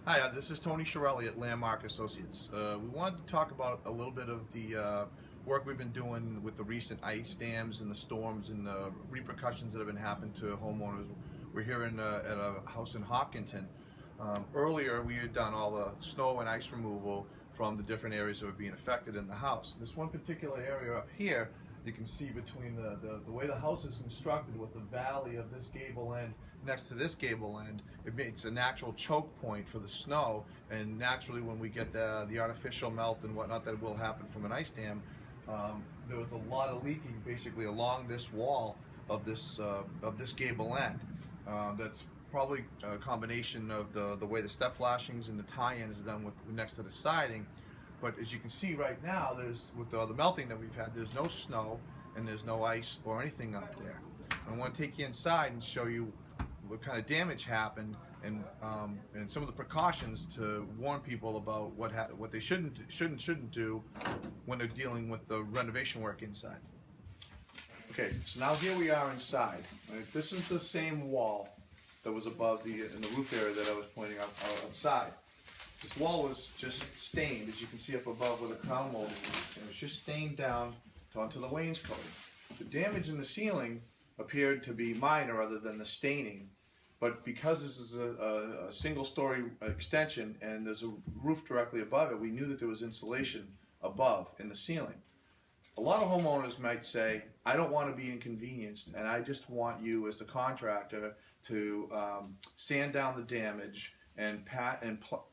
Hi, this is Tony Chiarelli at Landmark Associates. We wanted to talk about a little bit of the work we've been doing with the recent ice dams and the storms and the repercussions that have been happening to homeowners. We're here at a house in Hopkinton. Earlier, we had done all the snow and ice removal from the different areas that were being affected in the house. This one particular area up here, you can see between the way the house is constructed with the valley of this gable end next to this gable end, it makes a natural choke point for the snow, and naturally when we get the artificial melt and whatnot that will happen from an ice dam, there was a lot of leaking basically along this wall of this gable end. That's probably a combination of the way the step flashings and the tie-ins are done with next to the siding. But as you can see right now, there's with the melting that we've had, there's no snow and there's no ice or anything up there. I want to take you inside and show you what kind of damage happened and some of the precautions to warn people about what they shouldn't do when they're dealing with the renovation work inside. Okay, so now here we are inside. Right? This is the same wall that was above in the roof area that I was pointing out outside. This wall was just stained, as you can see up above where the crown molding is. It was just stained down onto the wainscoting. The damage in the ceiling appeared to be minor other than the staining, but because this is a single-story extension and there's a roof directly above it, we knew that there was insulation above in the ceiling. A lot of homeowners might say, I don't want to be inconvenienced and I just want you as the contractor to sand down the damage and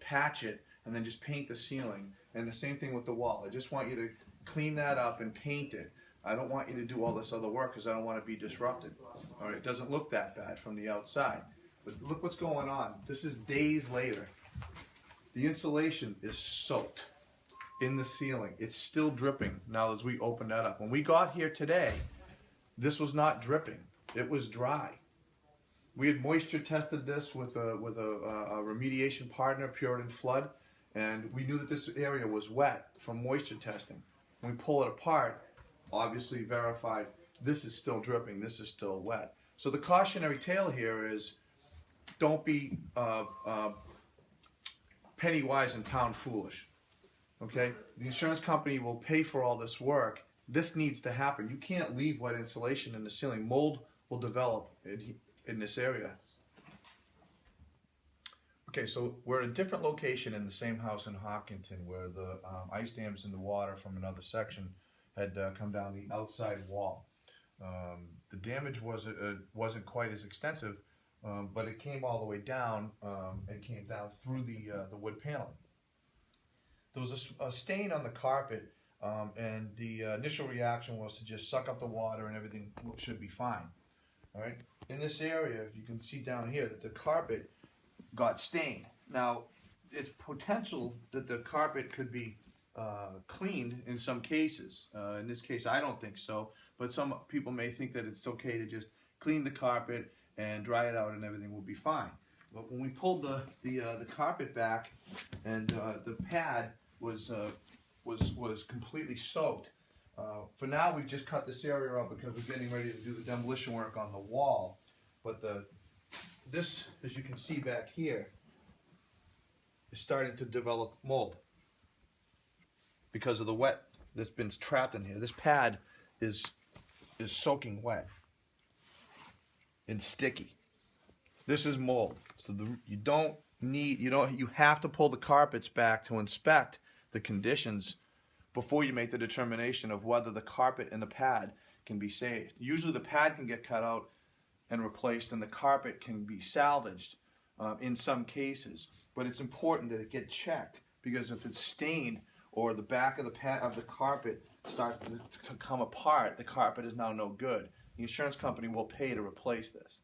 patch it and then just paint the ceiling. And the same thing with the wall. I just want you to clean that up and paint it. I don't want you to do all this other work because I don't want to be disrupted. All right, it doesn't look that bad from the outside. But look what's going on. This is days later. The insulation is soaked in the ceiling. It's still dripping now as we open that up. When we got here today, this was not dripping. It was dry. We had moisture tested this with a remediation partner, Puritan Flood, and we knew that this area was wet from moisture testing. When we pull it apart, obviously verified this is still dripping, this is still wet. So the cautionary tale here is don't be penny wise and pound foolish. Okay? The insurance company will pay for all this work. This needs to happen. You can't leave wet insulation in the ceiling. Mold will develop in this area. Okay, so we're at a different location in the same house in Hopkinton where the ice dams in the water from another section had come down the outside wall. The damage wasn't quite as extensive, but it came all the way down and came down through the wood paneling. There was a stain on the carpet, and the initial reaction was to just suck up the water and everything should be fine. All right. In this area, you can see down here that the carpet got stained. Now, it's potential that the carpet could be cleaned in some cases. In this case, I don't think so, but some people may think that it's okay to just clean the carpet and dry it out and everything will be fine. But when we pulled the carpet back and the pad was completely soaked. For now, we've just cut this area up because we're getting ready to do the demolition work on the wall. But this, as you can see back here, is starting to develop mold because of the wet that's been trapped in here. This pad is soaking wet and sticky. This is mold. So you have to pull the carpets back to inspect the conditions before you make the determination of whether the carpet and the pad can be saved. Usually the pad can get cut out and replaced and the carpet can be salvaged in some cases. But it's important that it get checked because if it's stained or the back of the carpet starts to come apart, the carpet is now no good. The insurance company will pay to replace this.